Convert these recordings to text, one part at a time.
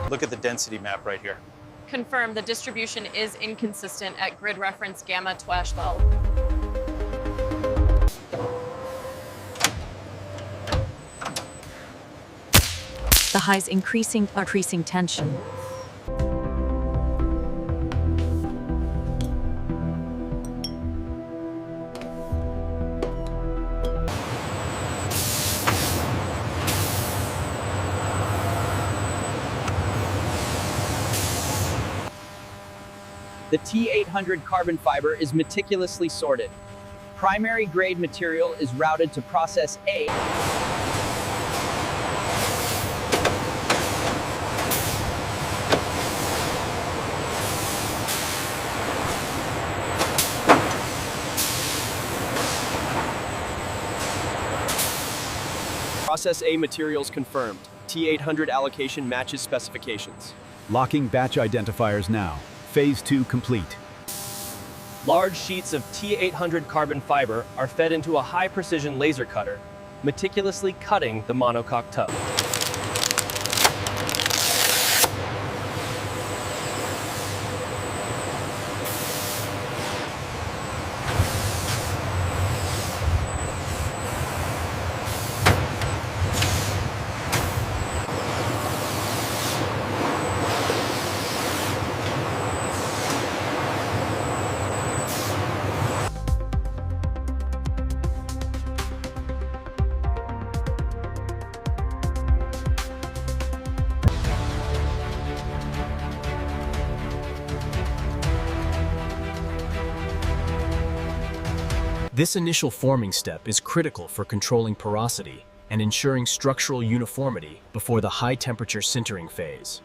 Look at the density map right here. Confirm the distribution is inconsistent at grid reference gamma 12. The highs increasing tension. The T800 carbon fiber is meticulously sorted. Primary grade material is routed to process A. Process A materials confirmed. T800 allocation matches specifications. Locking batch identifiers now. Phase 2 complete. Large sheets of T800 carbon fiber are fed into a high-precision laser cutter, meticulously cutting the monocoque tub. This initial forming step is critical for controlling porosity and ensuring structural uniformity before the high-temperature sintering phase.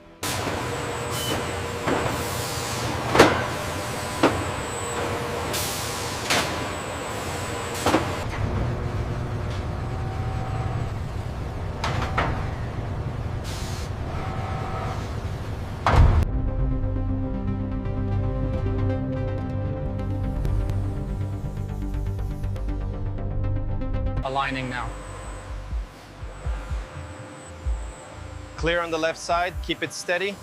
Aligning now. Clear on the left side, keep it steady.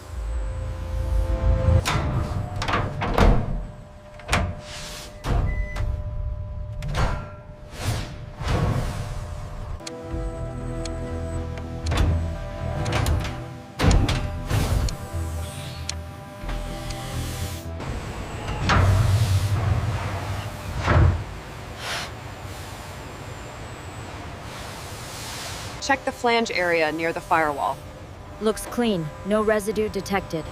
Check the flange area near the firewall. Looks clean. No residue detected.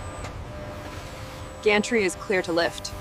Gantry is clear to lift.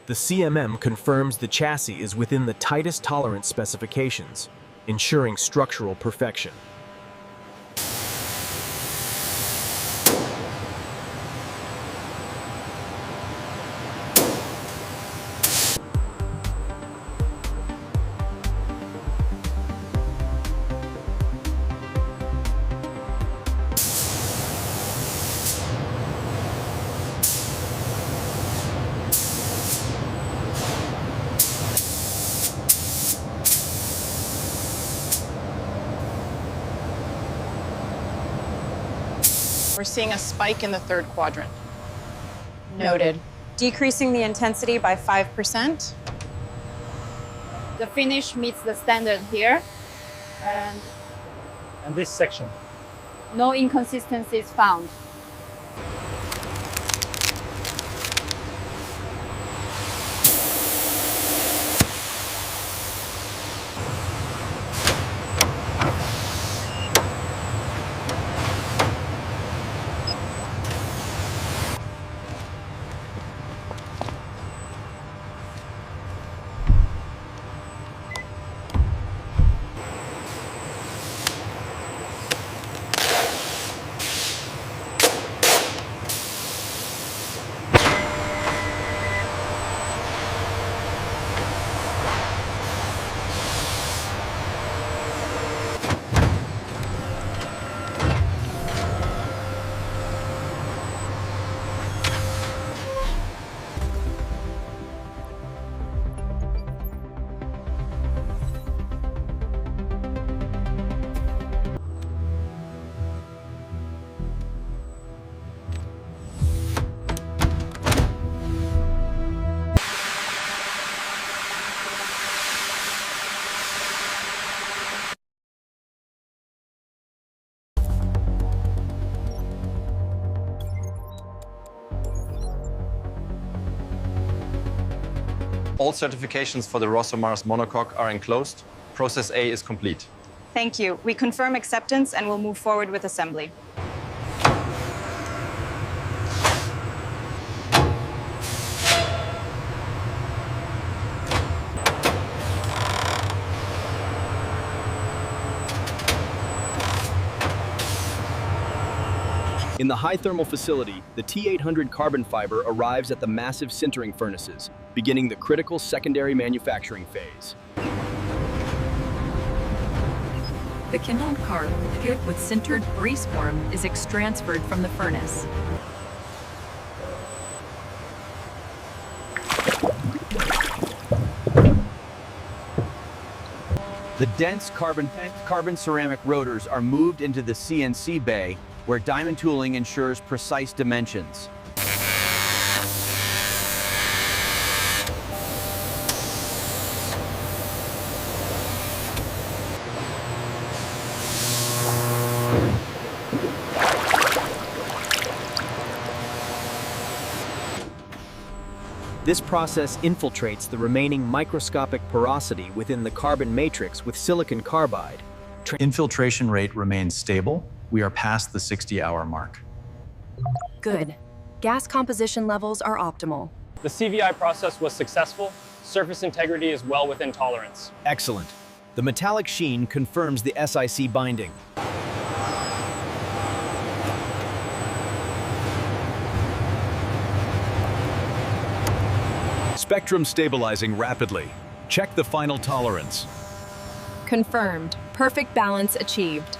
The CMM confirms the chassis is within the tightest tolerance specifications, ensuring structural perfection. We're seeing a spike in the third quadrant. Noted. Decreasing the intensity by 5%. The finish meets the standard here, and this section. no inconsistencies found. All certifications for the Rosso Mars monocoque are enclosed. Process A is complete. Thank you. We confirm acceptance and will move forward with assembly. In the high thermal facility, the T800 carbon fiber arrives at the massive sintering furnaces, beginning the critical secondary manufacturing phase. The kindled carbon pit with sintered grease form is extransferred from the furnace. The dense carbon ceramic rotors are moved into the CNC bay, where diamond tooling ensures precise dimensions. This process infiltrates the remaining microscopic porosity within the carbon matrix with silicon carbide. Infiltration rate remains stable. We are past the 60-hour mark. Good. Gas composition levels are optimal. The CVI process was successful. Surface integrity is well within tolerance. Excellent. The metallic sheen confirms the SiC binding. Spectrum stabilizing rapidly. Check the final tolerance. Confirmed. Perfect balance achieved.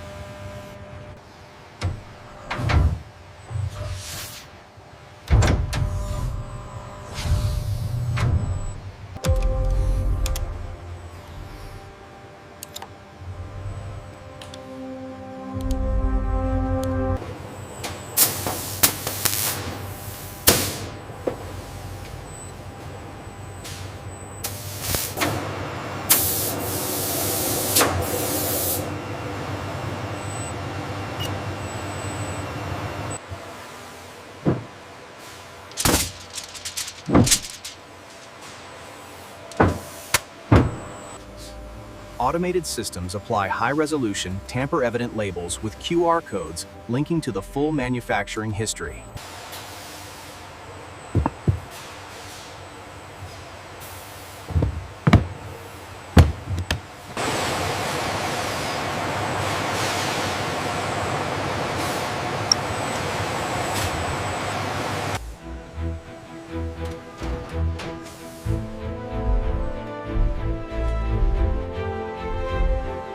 Automated systems apply high-resolution, tamper-evident labels with QR codes linking to the full manufacturing history.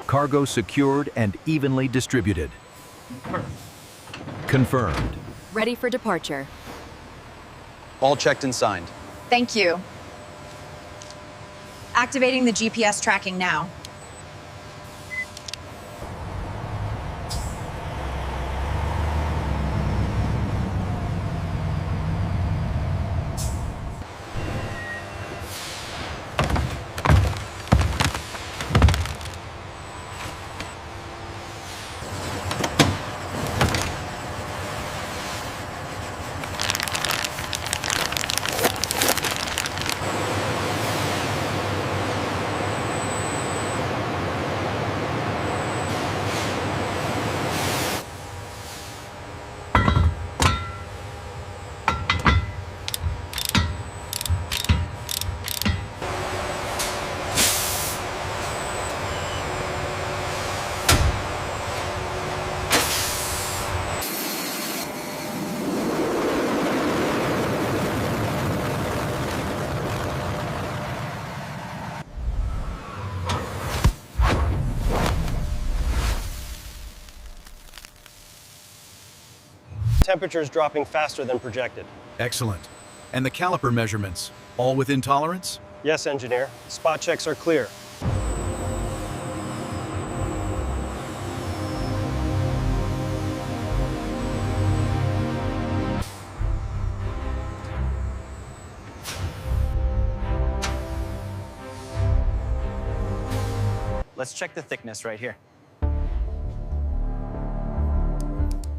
Cargo secured and evenly distributed. Confirmed. Ready for departure. All checked and signed. Thank you. Activating the GPS tracking now. Temperature's dropping faster than projected. Excellent. And the caliper measurements, all within tolerance? Yes, engineer. Spot checks are clear. Let's check the thickness right here.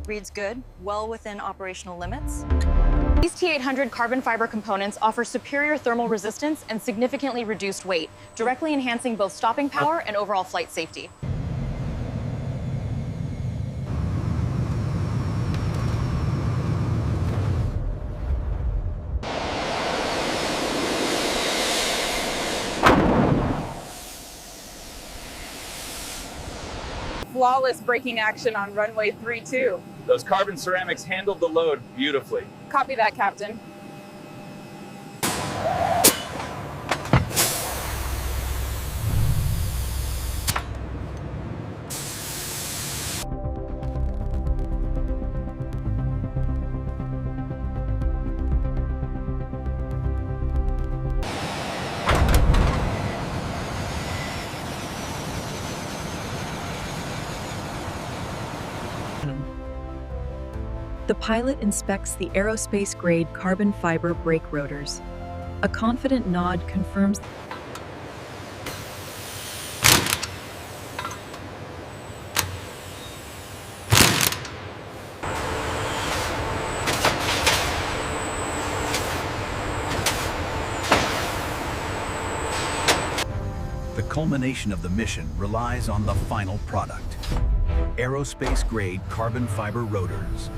Reads good, well within operational limits. These T800 carbon fiber components offer superior thermal resistance and significantly reduced weight, directly enhancing both stopping power and overall flight safety. Flawless braking action on runway 32. Those carbon ceramics handled the load beautifully. Copy that, Captain. The pilot inspects the aerospace-grade carbon fiber brake rotors. A confident nod confirms The culmination of the mission relies on the final product: aerospace-grade carbon fiber rotors.